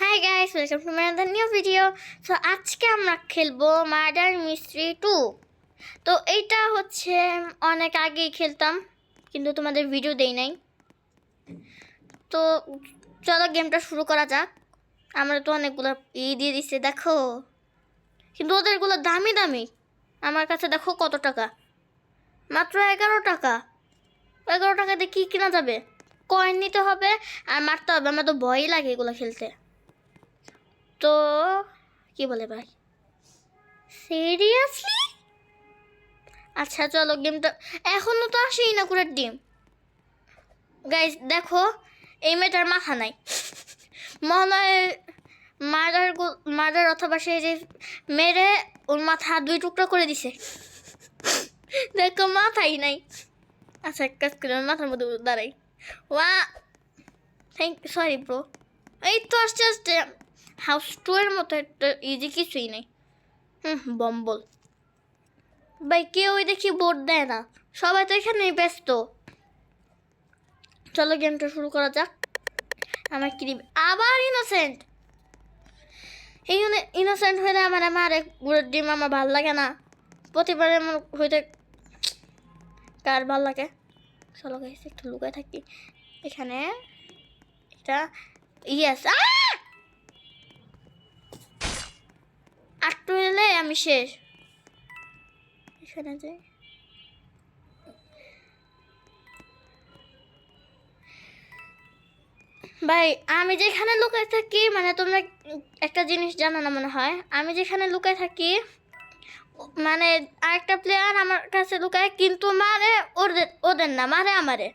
Hi guys, welcome to my other new video. So আজকে আমরা খেলবো মার্ডার মিস্ট্রি 2। তো এইটা হচ্ছে অনেক আগেই খেলতাম, কিন্তু তোমাদের ভিডিও দেই নাই। তো চলো গেমটা শুরু করা যাক। আমরা তো অনেকগুলো দিয়ে দিচ্ছে দেখো, কিন্তু ওদেরগুলো দামি দামি। আমার কাছে দেখো কত টাকা, মাত্র 11 টাকা। 11 টাকা দিয়ে কী কেনা যাবে? কয়েন নিতে হবে আর মারতে হবে। আমার তো ভয়ই লাগে এগুলো খেলতে। তো কি বলে ভাই, সিরিয়াসলি? আচ্ছা চলো গেমটা, এখনো তো আসেই না কুড়ের ডিম। গাইজ দেখো, এই মেয়েটার মাথা নাই। মনে হয় মার্ডার অথবা সে যে মেরে ওর মাথা 2 টুকরা করে দিছে। দেখো মাথাই নাই। আচ্ছা এক কাজ করে মাথার মধ্যে দাঁড়াই। ওয়া সরি ব্রো। এই তো আস্তে আস্তে হাউস 2 এর মতো একটা ইজি কিছুই নেই। বম্বল ভাই, কেউ দেখি বোর্ড দেয় না, সবাই তো এখানেই ব্যস্ত। চলো গেমটা শুরু করা যাক। আমার কি আবার ইনোসেন্ট। এই ইনোসেন্ট হইলে আমার গুড়ের ডিম আমার ভাল লাগে না। প্রতিবার এমন হইতে কার ভাল লাগে। চলো গাইস একটু লুকায় থাকি এখানে। এটা ইয়েস, আটটু এলে আমি শেষ। এখানে যাই। ভাই আমি যেখানে লুকায় থাকি, মানে তোমরা একটা জিনিস জানো না মনে হয়, আমি যেখানে লুকায় থাকি মানে আরেকটা প্লেয়ার আমার কাছে লুকায়, কিন্তু মারে ওদের না, মারে আমারে।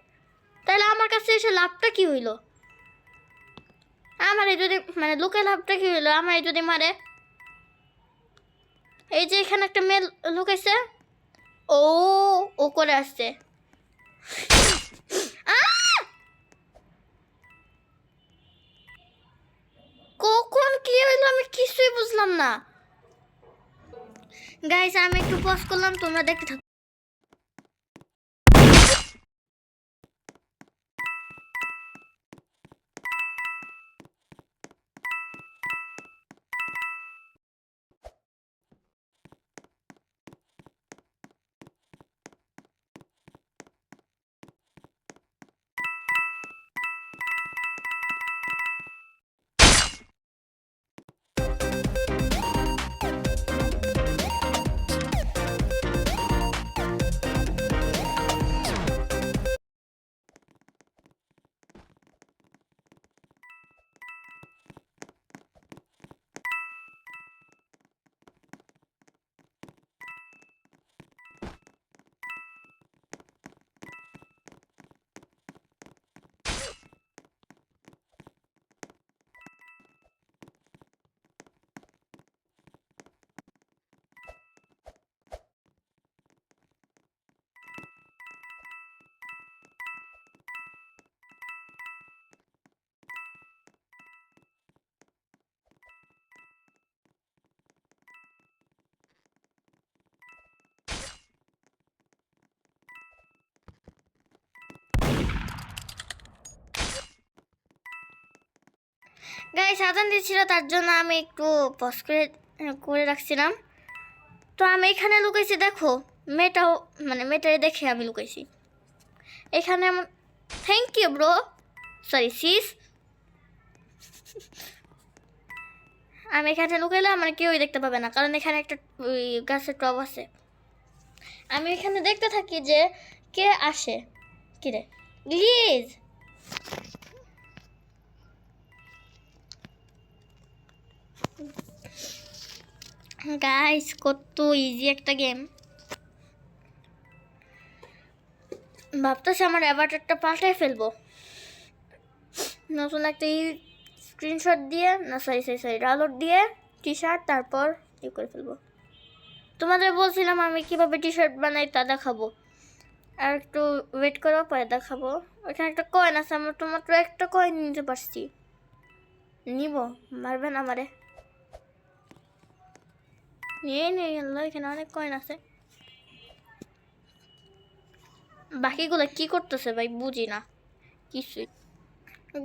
তাহলে আমার কাছে এসে লাভটা কি হইলো? আমারে যদি মানে লুকায় লাভটা কি হইলো? আমারে যদি মারে। এই যে এখানে একটা মেয়ে লুকাইছে, ও ও করে আসছে। কখন কি হইলো আমি কিছুই বুঝলাম না। গাইস আমি একটু পজ করলাম, তোমরা দেখতে থাকো। গাইস আজান দিচ্ছিল, তার জন্য আমি একটু পজ করে রাখছিলাম। তো আমি এখানে লুকাইছি দেখো, মেয়েটাও মানে মেয়েটারে দেখে আমি লুকাইছি এখানে। Thank you bro, sorry sis. আমি এখানে লুকাইলে আমার কেউই দেখতে পাবে না, কারণ এখানে একটা গাছের টব আছে। আমি এখানে দেখতে থাকি যে কে আসে। কিরে প্লিজ। গাইস কত ইজি একটা গেম। ভাবতেছি আমার অ্যাভাটারটা পাল্টাই ফেলবো, নতুন একটা স্ক্রিনশট দিয়ে, না সরি ডাউনলোড দিয়ে টি শার্ট, তারপর করে ফেলবো। তোমাদের বলছিলাম আমি কিভাবে টি শার্ট বানাই তা দেখাবো, আর একটু ওয়েট করো পরে দেখাবো। ওইখানে একটা কয়েন আছে, আমরা তো মাত্র একটা কয়েন নিতে পারছি। নিব, মারবে না আমারে। নিয়ে গেল, এখানে অনেক কয়েন আছে। বাকিগুলো কি করতেছে ভাই বুঝি না কিছুই।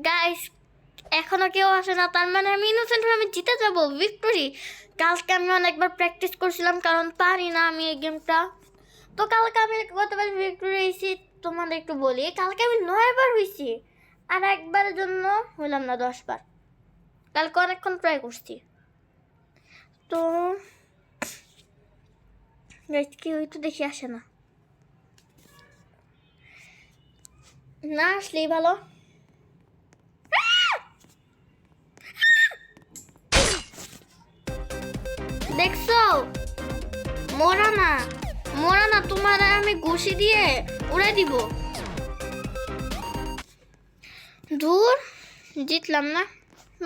গাইস এখনো কেউ আসে না, তার মানে আমি ইনোসেন্ট হয়ে আমি জিতে যাব, ভিক্টোরি। কালকে আমি অনেকবার প্র্যাকটিস করছিলাম কারণ পারি না আমি এই গেমটা। তো কালকে আমি কতবার ভিক্টোরি হয়েছি তোমাদের একটু বলি। কালকে আমি 9 বার হয়েছি, আর একবারের জন্য হইলাম না 10 বার। কালকে অনেকক্ষণ ট্রাই করছি। তো কি হয়তো দেখি আসে না, না আসলেই ভালো। দেখছো, মরা না, মরা না, তোমার আমি ঘুষি দিয়ে উড়াই দিব। দূর, জিতলাম না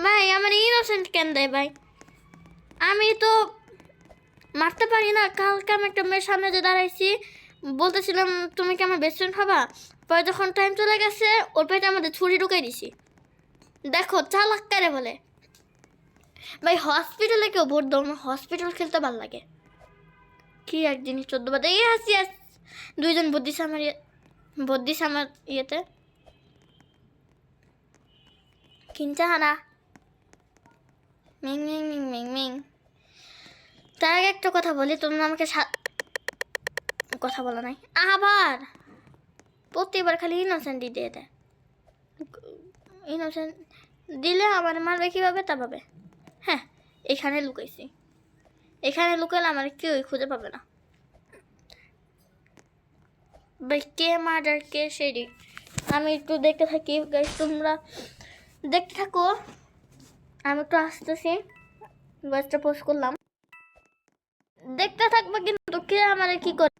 ভাই। আমার ইনোসেন্ট কেন দেয় ভাই? আমি তো মারতে পারি না। কালকে আমি একটা মেয়ের সামনে যে দাঁড়াইছি, বলতেছিলাম তুমি কি আমার বেস্ট ফ্রেন্ড হবা, পরে যখন টাইম চলে গেছে ওর পেটে আমাদের ছুরি ঢুকাই দিছি। দেখো চালাক কারে বলে ভাই। হসপিটালে কেউ ভোট দাও না, হসপিটাল খেলতে ভালো লাগে। কি এক জিনিস 14 বাদে ইয়াস ইয়াস, দুইজন ভোট দিছে আমার ভোট দিছে আমার ইয়েতে। কিনতে হানা Ming Ming Ming Ming Ming. তার আগে একটা কথা বলি, তোমরা আমাকে কথা বলা নাই আবার। প্রতিবার খালি ইনোসেন্টই দিয়ে দেয়। ইনোসেন্ট দিলে আমার মারবে কীভাবে তা পাবে। হ্যাঁ, এখানে লুকাইছি, এখানে লুকালে আমার কেউই খুঁজে পাবে না ভাই। কে মার্ডার কে সেরি আমি একটু দেখতে থাকি গাইস, তোমরা দেখতে থাকো। আমি একটু আসতেছি, ভয়েসটা পোস্ট করলাম, দেখতে থাকবো কিন্তু কে আমার কি করে।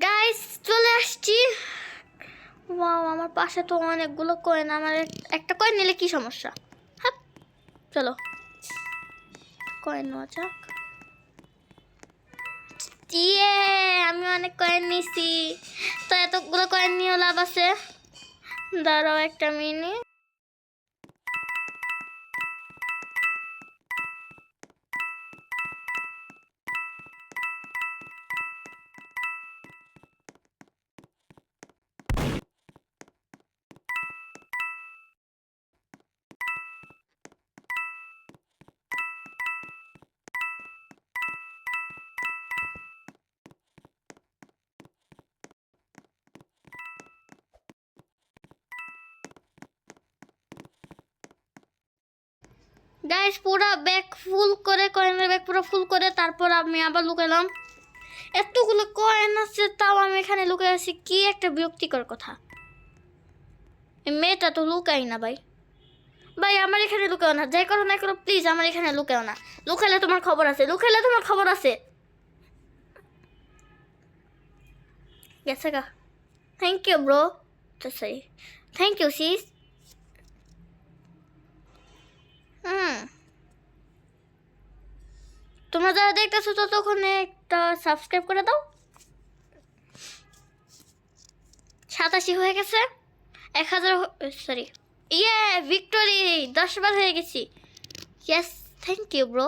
গাইস চলে আসছি। ওয়াও, আমার পাশে তো অনেকগুলো কয়েন। আমার একটা কয়েন নিলে কি সমস্যা? হ্যাঁ, চলো কয়েন নেওয়া যাক। ইয়ে, আমি অনেক কয়েন নিছি। তো এতগুলো কয়েন নিয়েও লাভ আছে। দাঁড়াও একটা মিনিট। গাইস পুরো ব্যাগ ফুল করে, কয়েনের ব্যাগ পুরো ফুল করে তারপর আমি আবার লুকালাম। এতগুলো কয়েন আছে তাও আমি এখানে লুকাই আছি, কি একটা বিরক্তিকর কথা। এই মেয়েটা তো লুকাই না ভাই। ভাই আমার এখানে লুকাও না, যাই করো না করো প্লিজ আমার এখানে লুকাও না। লুকালে তোমার খবর আছে, লুকালে তোমার খবর আছে। গেছে গা। থ্যাংক ইউ ব্রো, তো সরি, থ্যাংক ইউ সিস। তোমরা যারা দেখতেছো ততক্ষণ একটা সাবস্ক্রাইব করে দাও। 87 হয়ে গেছে, 1000 সরি, ইয়ে ভিক্টোরি 10 বার হয়ে গেছি। Yes, thank you bro.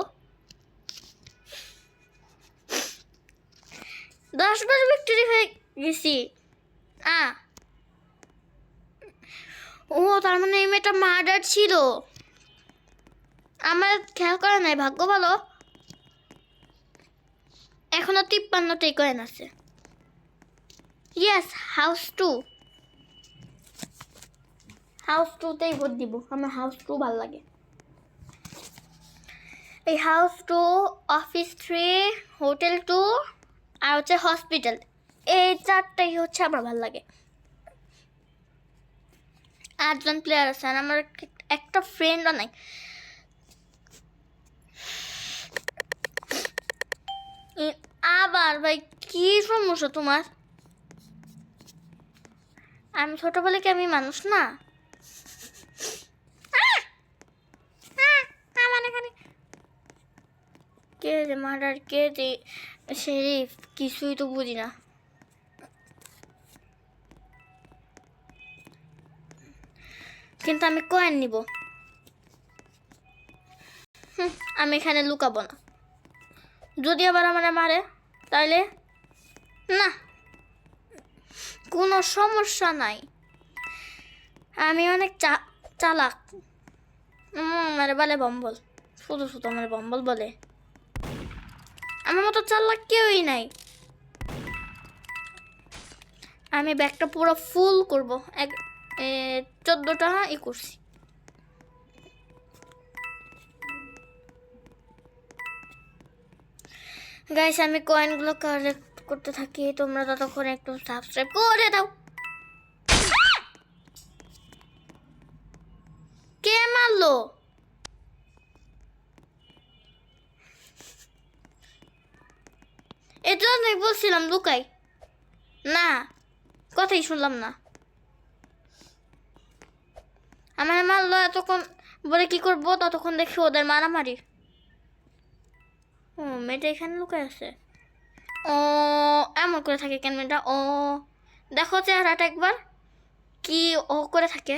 10 বার ভিক্টোরি হয়ে গেছি। ও তার মানে এই মেয়েটা মার্ডার ছিল, আমার খেয়াল করে নাই, ভাগ্য ভালো। এখনো 53টাই কয়েন আছে। Yes, house 2। হাউস 2তেই ভোট দিব, আমার হাউস 2 ভালো লাগে। এই হাউস 2, অফিস 3, হোটেল 2 আর হচ্ছে হসপিটাল, এই 4টাই হচ্ছে আমার ভালো লাগে। 8জন প্লেয়ার আছে আর আমার একটা ফ্রেন্ডও নাই। আবার ভাই কি সমস্যা তোমার? আমি ছোট বলে কি আমি মানুষ না? আমার এখানে কে যে মার্ডার, কে যে শেরিফ, কিছুই তো বুঝি না। কিন্তু আমি কয়েন নিব। আমি এখানে লুকাবো না, যদি আবার আমার মারে তাহলে না, কোনো সমস্যা নাই, আমি অনেক চালাক। আমার বলে বম্বল, শুধু শুধু আমার বম্বল বলে, আমার মতো চালাক কেউই নাই। আমি ব্যাগটা পুরো ফুল করব, 14টা ই করছি। গাইস আমি কয়েনগুলো কালেক্ট করতে থাকি, তোমরা ততক্ষণ একটু সাবস্ক্রাইব করে দাও। কে মারলো? এই জন্যই বলছিলাম লুকাই না, কথাই শুনলাম না। আমার মারলো, এতক্ষণ বলে কি করবো, ততক্ষণ দেখি ওদের মারামারি। ও মেয়েটা এখানে লুকাই আছে। ও এমন করে থাকে কেন মেয়েটা? ও দেখো চেহারাটা একবার, কি ও করে থাকে।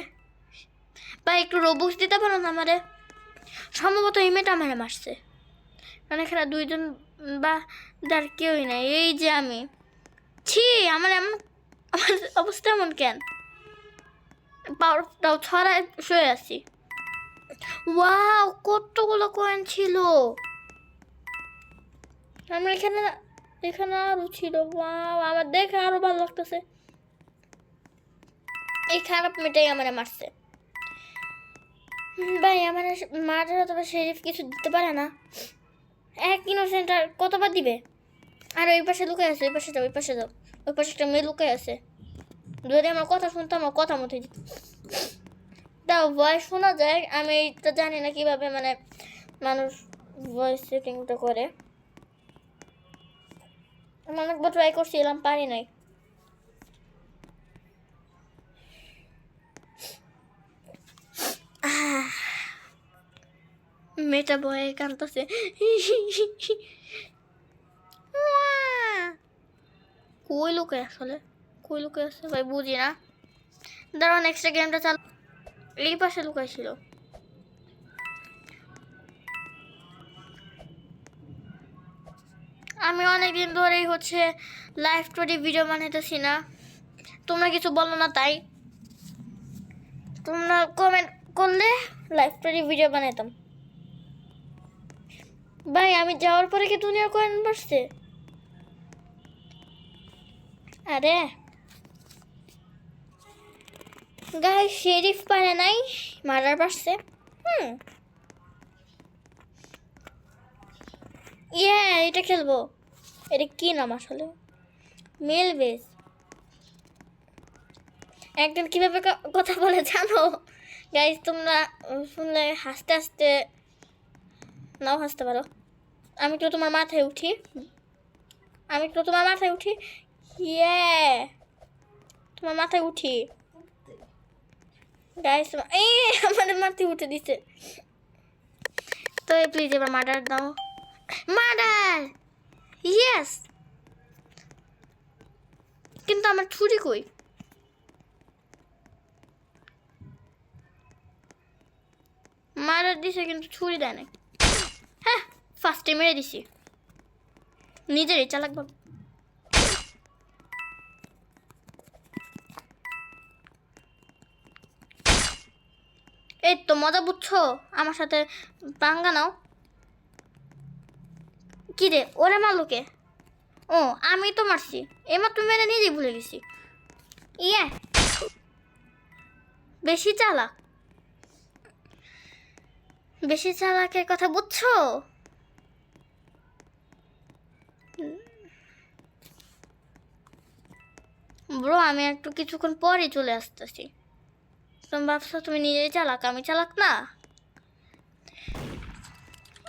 বা একটু রবুক্স দিতে পারো না আমারে? সম্ভবত এই মেয়েটা আমারে মারছে, মানে এখানে 2জন বা যার কেউই নাই, এই যে আমি। ছি, আমার এমন, আমার অবস্থা এমন কেন? পাউডারটাও ছড়ায় শুয়ে আছি। ওয়াও, কতগুলো কয়েন ছিল আমার এখানে, এখানে আরো ছিল। ওয়াও, আমার দেখে আরো ভালো লাগতেছে। এই খারাপ মেয়েটাই আমারে মারছে। ভাই আমার মার্ডার অথবা শেরিফ কিছু দিতে পারে না। এক ইনোসেন্ট আর কতবার দিবে? আর ওই পাশে লুকাই আছে, ওই পাশে যাও, ওই পাশে যাও, ওই পাশে একটা মেয়ে লুকাই আছে। যদি আমার কথা শুনতো, আমার কথা মতো দাও, ভয়েস শোনা যায়। আমি তো জানি না কিভাবে মানে মানুষ ভয়েস সেটিংটা করে। আমি অনেকবার ট্রাই করছিলাম, পারি নাই। মেয়েটা ভয়ে কাঁদতেছে। কই লুকে আসলে, কই লুকে আছে ভাই বুঝি না। দাঁড়াও নেক্সট গেমটা চালু। এই পাশে লুকাইছিল। আমি অনেকদিন ধরেই হচ্ছে লাইভ স্টোরি ভিডিও বানাইতেছি না, তোমরা কিছু বলো না, তাই তোমরা কমেন্ট করলে লাইভ স্টোরি ভিডিও বানাইতাম। ভাই আমি যাওয়ার পরে কি দুনিয়ার কয়েন বাড়ছে? আরে গাই শেরিফ পারে নাই, মারার পারছে। ইয়ে, এটা খেলবো। এটা কি নাম আসলে? মেলবেস। একজন কিভাবে কথা বলে জানো গাইস? তোমরা শুনলে হাসতে হাসতে নাও হাসতে পারো। আমি তো তোমার মাথায় উঠি, আমি তো তোমার মাথায় উঠি। ইয়ে, তোমার মাথায় উঠি গাইস। এই আমাদের মাথায় উঠে দিছে। তো প্লিজ এবার মার্ডার দাও, মার্ডার। ইয়েস, কিন্তু আমার ছুরি কই? মার্ডার দিছে কিন্তু ছুরি দেয় নাই। হ্যাঁ, ফার্স্টে মেরে দিছি, নিজেরই চালাক ভাব। এই তো মজা বুঝছো, আমার সাথে পাঙ্গা নাও। কি রে, ওরে মারলো কে? ও আমি তো মারছি, এইমাত্র মেরে নিজেই ভুলে গেছি। ইয়ে বেশি চালাক, বেশি চালাকের কথা বুঝছো? ব্রো আমি একটু কিছুক্ষণ পরে চলে আসতেছি। তুমি ভাবছো তুমি নিজেই চালাক, আমি চালাক না?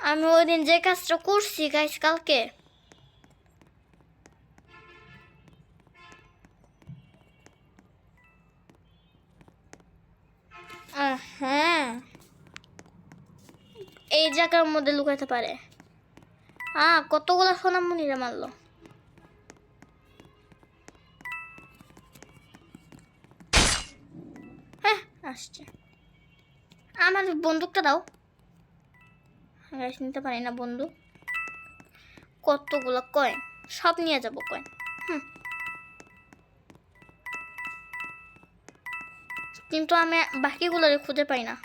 আমি ওই দিন যে কাজটা করছি গাইস কালকে, হ্যাঁ এই জায়গার মধ্যে লুকাতে পারে। কতগুলা সোনামণিরা মারলো। হ্যাঁ আসছে, আমার বন্দুকটা দাও। গাইস নিতে পারি না বন্দুক। কতগুলো কয়েন, সব নিয়ে যাবো কয়েন। কিন্তু আমি বাকিগুলোরে খুঁজে পাই না।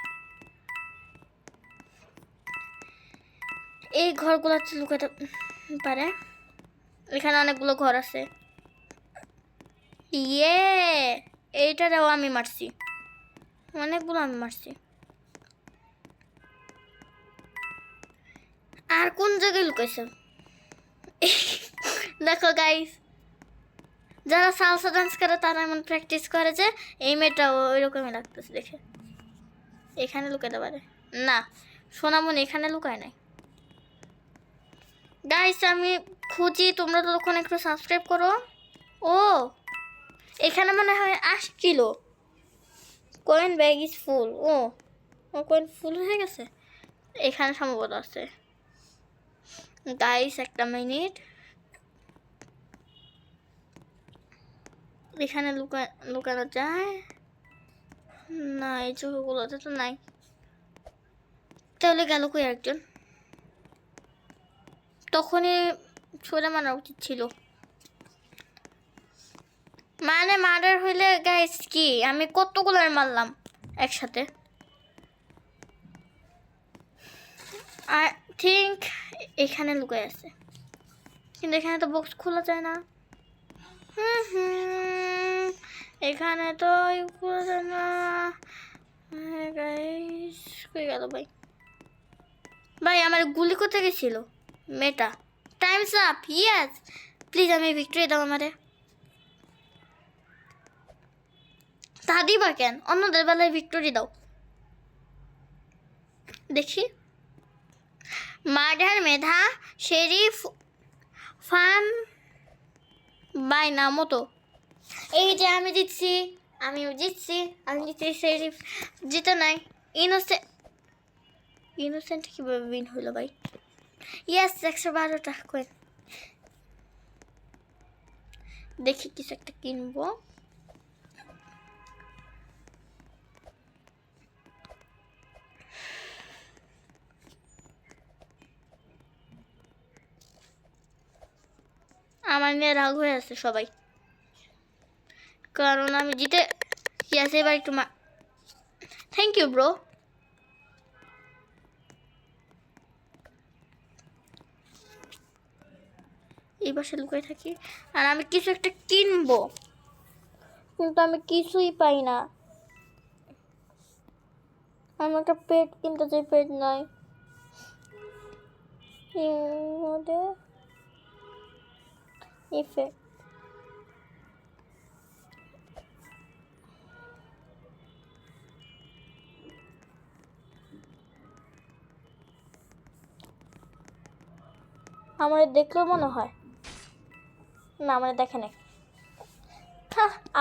এই ঘরগুলোতে লুকাতে পারে, এখানে অনেকগুলো ঘর আছে। ইয়ে এইটারেও আমি মারছি, অনেকগুলো আমি মারছি। আর কোন জায়গায় লুকাইছে? দেখো গাইস, যারা সালসা ডান্স করে তারা এমন প্র্যাকটিস করে যে এই মেয়েটা ওই রকমই লাগতেছে দেখে। এখানে লুকাতে পারে না, সোনামণি এখানে লুকায় নাই। গাইস আমি খুঁজি, তোমরা তো তখন একটু সাবস্ক্রাইব করো। ও এখানে মনে হয় আসছিল। Coin bag is full. ও কয়েন ফুল হয়ে গেছে, এখানে সম্ভবত আছে। গাইস একটা মিনিট, এখানে লুকানো যায় না, এই চোখগুলোতে তো নাই। তাহলে গেল কই একজন? তখনই ছুড়ে মারা উচিত ছিল। মানে মার্ডার হইলে গাইস কি আমি কতগুলো মারলাম একসাথে। আই থিঙ্ক এখানে লুকাই আছে, কিন্তু এখানে তো বক্স খোলা যায় না। এখানে তো খোলা যায় না। গাইস কই গেল ভাই? ভাই আমার গুলি করতে গেছিল মেয়েটা। Times up. ইয়েস প্লিজ আমি ভিক্টরি দাও আমারে। তা দিবা কেন, অন্যদের বেলায় ভিক্টরি দাও দেখি। মার্ডার মেধা শেরিফ ফান বাই নামও তো। এই যে আমি জিতছি, আমিও জিতছি, আমি জিতছি, শেরিফ জিতে নাই। ইনোসেন্ট কীভাবে উইন হইলো ভাই? ইয়েস 112টা কয়েন। দেখি কিছু একটা কিনবো। আমার নিয়ে রাগ হয়ে আছে সবাই, কারণ আমি জিতে ইয়েস। এবার একটু থ্যাংক ইউ ব্রো। এই পাশে লুকাই থাকি আর আমি কিছু একটা কিনবো, কিন্তু আমি কিছুই পাই না। আমি একটা পেট কিনতে চাই, পেট নাই। ইফেক্ট আমার দেখলেও মনে হয় না, আমার দেখে নাই।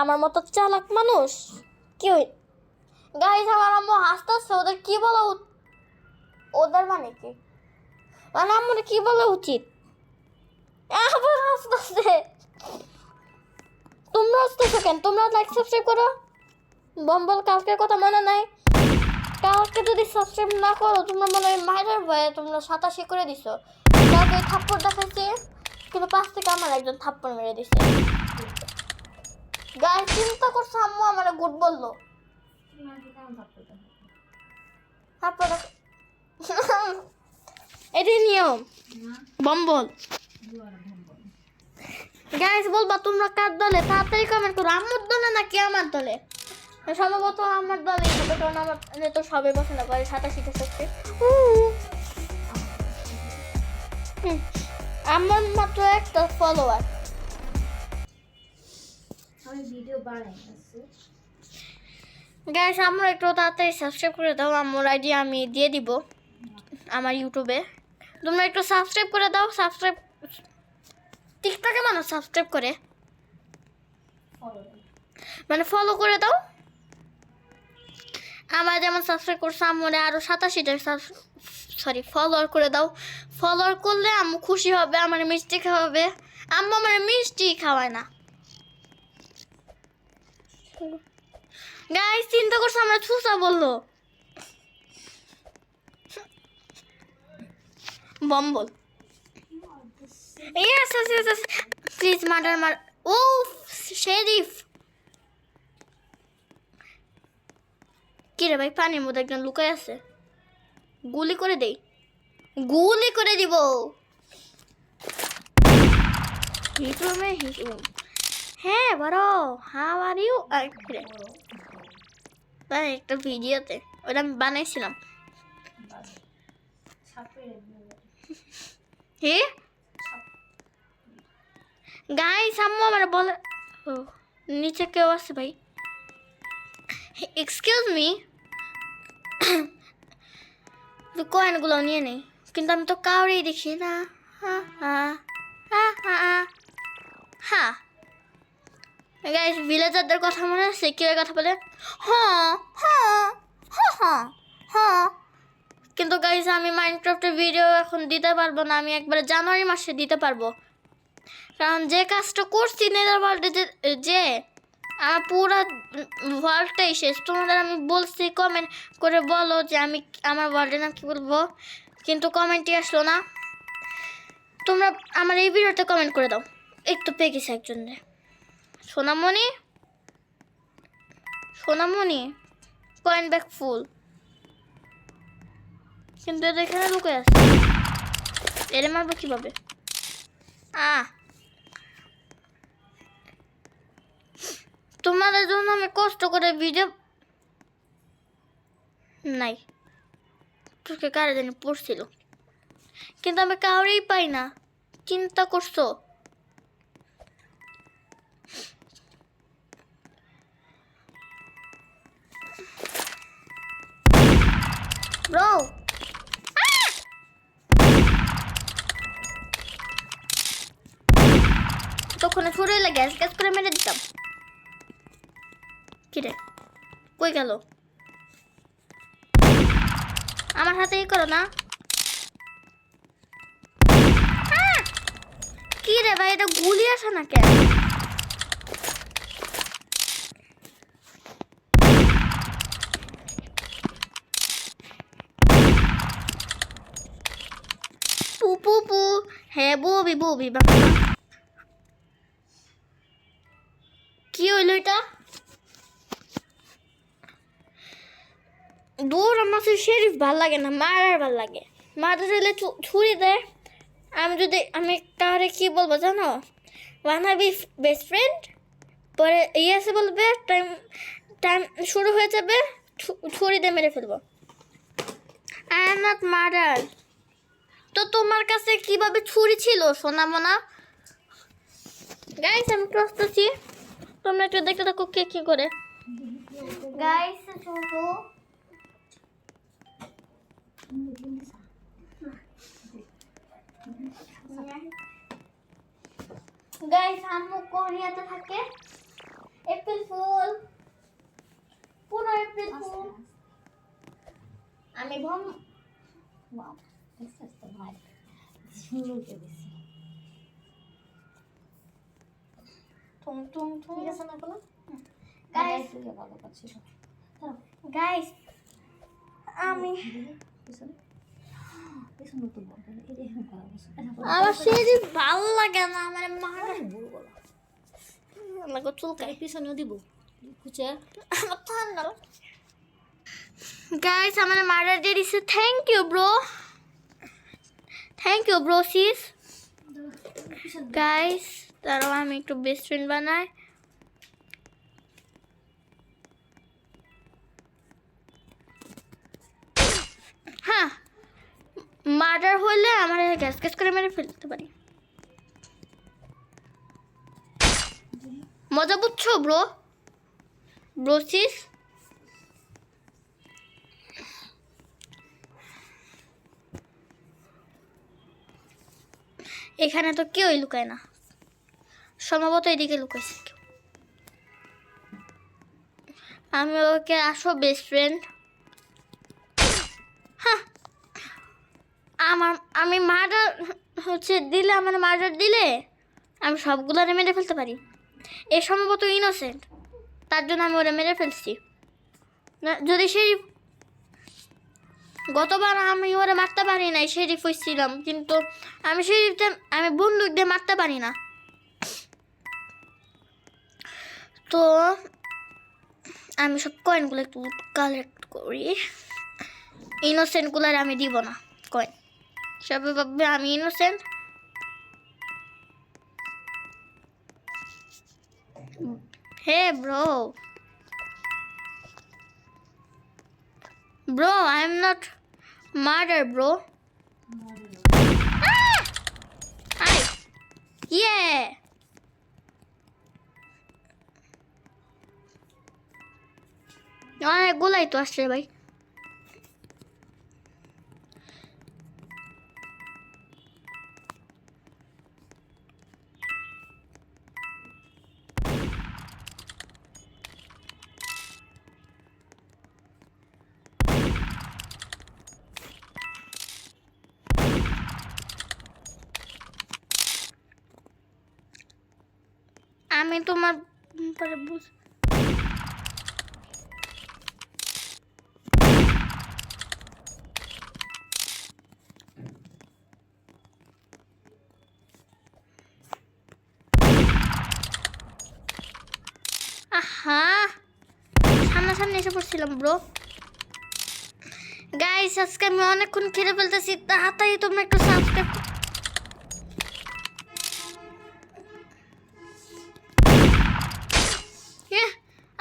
আমার মতো চালাক মানুষ কি গাইস? আমার আম্মু হাসতেছে, ওদের কি বলা ওদের মানে কি, মানে আমার কি বলা উচিত? আবার হাসতেছে। তোমরা হাসতেছো কেন? তোমরা লাইক সাবস্ক্রাইব করো। বম্বল কালকের কথা মনে নাই? কালকে যদি সাবস্ক্রাইব না করো তোমরা মনে হয় মায়ের ভয়ে তোমরা 87 করে দিছো। কালকে থাপ্পড় দেখাইছে, কিন্তু 5 থেকে আমার একজন থাপ্পড় মেরে দিছে। গায়ে চিন্তা করছো আম্মু আমার গুড বললো। এটাই নিয়ম বম্বল। গাইস বলবা তোমরা কার দলে, তাড়াতাড়ি কমেন্ট করো। আম্মুর দলে নাকি আমার দলে? সম্ভবত আমার দলে হবে, কারণ আমার তো সবাই পছন্দ করে 87টা সাবস্ক্রাইব। আমার মাত্র একটা ফলোয়ার। আমি ভিডিও বানাই আছে। গাইস আমরা একটু তাড়াতাড়ি সাবস্ক্রাইব করে দাও, আমার আইডি আমি দিয়ে দিব আমার ইউটিউবে। তোমরা একটু সাবস্ক্রাইব করে দাও। সাবস্ক্রাইব টিকটকে মানুষ সাবস্ক্রাইব করে, মানে ফলো করে দাও। আমার যেমন সাবস্ক্রাইব করছে আম্মুরে আরও 87টা ফলোয়ার করে দাও। ফলোয়ার করলে আম্মু খুশি হবে, আমার মিষ্টি খাওয়াবে। আম্মু আমার মিষ্টি খাওয়ায় না। গাইস চিন্তা করছো আমরা ছুসা বললো, bumble. Yes, yes, yes, yes. Please, murder. Oh, sheriff. কি রে ভাই, পানির মধ্যে একজন লুকায় আছে। গুলি করে দেই, গুলি করে দিব। হিট রুমে, হিট রুম। হ্যাঁ বড়, হাউ আর ইউ? একটা ভিডিওতে ওটা আমি বানাইছিলাম। হে গাইস আম্মু আমার বলে নিচে কেউ আছে ভাই। এক্সকিউজ মি, কয়েনগুলো নিয়ে নেই, কিন্তু আমি তো কাউরেই দেখি না। হ্যাঁ গাইস ভিলেজারদের কথা মনে আছে? কেউ কথা বলে হ্যাঁ হ্যাঁ হ্যাঁ হ্যাঁ হ্যাঁ। কিন্তু গাইস আমি মাইনক্রাফটের ভিডিও এখন দিতে পারবো না, আমি একবারে জানুয়ারি মাসে দিতে পারবো। কারণ যে কাজটা করছি নেদার ওয়ার্ল্ডে, যে আমার পুরো ওয়ার্ল্ডটাই শেষ। তোমাদের আমি বলছি কমেন্ট করে বলো যে আমি আমার ওয়ার্ল্ডের নাম কী বলবো, কিন্তু কমেন্টই আসলো না। তোমরা আমার এই ভিডিওতে কমেন্ট করে দাও। এই তো পেয়ে গেছে একজনের। সোনামণি, সোনামণি কয়েন ব্যাগ ফুল, কিন্তু এটা এখানে লুকে আছে। এরে মারবো কীভাবে? তোমাদের জন্য আমি কষ্ট করে ভিডিও নাই, তোকে কারে জানি পড়ছিল, কিন্তু আমি কাউরেই পাই না। চিন্তা করছো? ব্রো তখন ছুড়ে লাগে গ্যাস করে মেরে দিতাম। কিরে কই গেল? আমার হাতে ই করো না। কি রে ভাই, এটা গুলি আসে না কেন? পু পু পু, হ্যাঁ বুবি বুবি। কি হইলো এটা? দূর আমার শেরিফ ভাল লাগে না, মারার ভাল লাগে। মারতে চাইলে ছুরি দেয়। আমি তাহলে কি বলবো জানো? ওয়ান বি বেস্ট ফ্রেন্ড, পরে এসে বলবে টাইম টাইম শুরু হয়ে যাবে, ছুরি দিয়ে মেরে ফেলবো। I am not murder. তো তোমার কাছে কিভাবে ছুরি ছিল সোনামোনা? গাইস আমি প্রস্তুতি, তোমরা একটু দেখতে থাকো কে কি করে। গাইস ছোটো গাইস আম্মু কোরিয়াতে থাকে। এপ্রিল ফুল, পুরো এপ্রিল ফুল। আমি ভম ওয়াও এক্সারসাইজ তো ভাই সুন্দর করে দিছি। ঠুং ঠুং ঠুং। ঠিক আছে না বলো? গাইস তুই ভালো করছিস। গাইস আমি পিছনে পিছনে তো বল এটা এখানে করা বসে। আমার সেই ভালো লাগে না, আমার মারা বল বল আমাকে চুলকায়। পিছনেও দিব খুঁজে আমার ঠান্ডা। গাইস আমার মারা দিয়ে দিছে। Thank you bro, thank you bro sis. Guys তারও আমি একটু বেস্ট ফ্রেন্ড বানাই। হ্যাঁ, মার্ডার হলে আমার গ্যাস গ্যাস করে মেরে ফেলতে পারি। মজা বুঝছো ব্রো? ব্রোসিস এখানে তো কেউই লুকায় না, সম্ভবত এদিকে লুকাইছে কেউ। আমি ওকে আসো বেস্ট ফ্রেন্ড। হ্যাঁ, আমি মার্ডার দিলে, আমার মার্ডার দিলে আমি সবগুলো মেরে ফেলতে পারি। এ সম্ভবত ইনোসেন্ট, তার জন্য আমি ওরা মেরে ফেলছি। যদি সেই গতবার আমি ওরা মারতে পারি নাই, শেরিফ হয়েছিলাম, কিন্তু আমি শেরিফটা আমি বন্দুক দিয়ে মারতে পারি না। তো আমি সব কয়েনগুলো একটু কালেক্ট করি। ইনোসেন্টগুলো আমি দিব না কয়েন, সবাই ভাববে আমি innocent. Hey bro, I am not murder, bro. Hi. Yeah. অনেকগুলাই তো আসছে ভাই। আমি তোমার পরে বুঝ আহা, সামনাসামনি এসে পড়ছিলাম ব্রো। গাইস, আজকে আমি অনেকক্ষণ খেলে ফেলতেছি, তাড়াতাড়ি তোমরা একটু সাবস্ক্রাইব।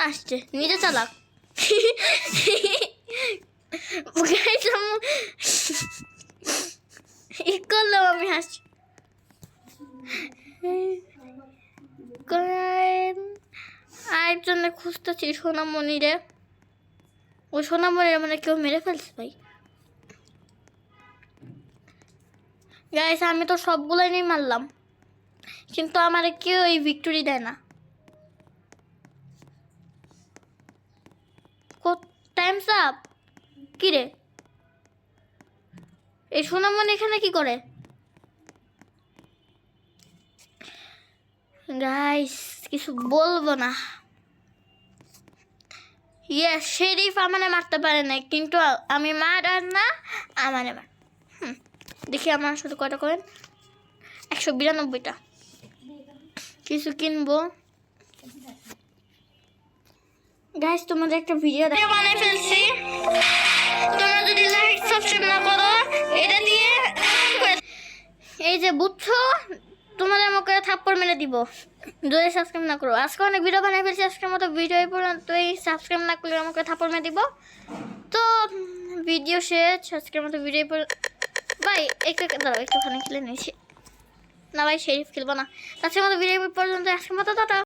আসছে নিজে চালাক। করলাম আমি হাসছি। আরেকজনে খুঁজতেছি সোনামণিরে। ও সোনামণিরে মানে কেউ মেরে ফেলছে ভাই। গাইস, আমি তো সবগুলোই নিয়ে মারলাম, কিন্তু আমার কেউ এই ভিক্টোরি দেয় না। Times up. কি রে, এই সোনামণি এখানে কি করে? গাইস, কিছু বলবো না। ইয়েস, শেরিফ আমারে মারতে পারে না, কিন্তু আমি মার্ডার না, আমারে মার। দেখি আমার সাথে কয়টা করেন। 192টা। কিছু কিনবো। গাইস, তোমাদের একটা ভিডিও বানিয়ে ফেলছি, তোমরা যদি লাইক সাবস্ক্রাইব না করো, এটা দিয়ে এই যে বুঝছো, তোমাদের আমাকে থাপ্পড় মেরে দিব যদি সাবস্ক্রাইব না করো। আজকে অনেক ভিডিও বানিয়ে ফেলছি, আজকের মতো ভিডিও এই পর্যন্ত। সাবস্ক্রাইব না করলে আমাকে থাপ্পড় মেরে দিব। তো ভিডিও শেষ, আজকের মতো ভিডিও ভাই দাঁড়াও, একটুখানি খেলে নিয়েছি না ভাই, শেরিফ খেলবো না। আজকের মতো ভিডিও পর্যন্ত, আজকের মতো টাটা।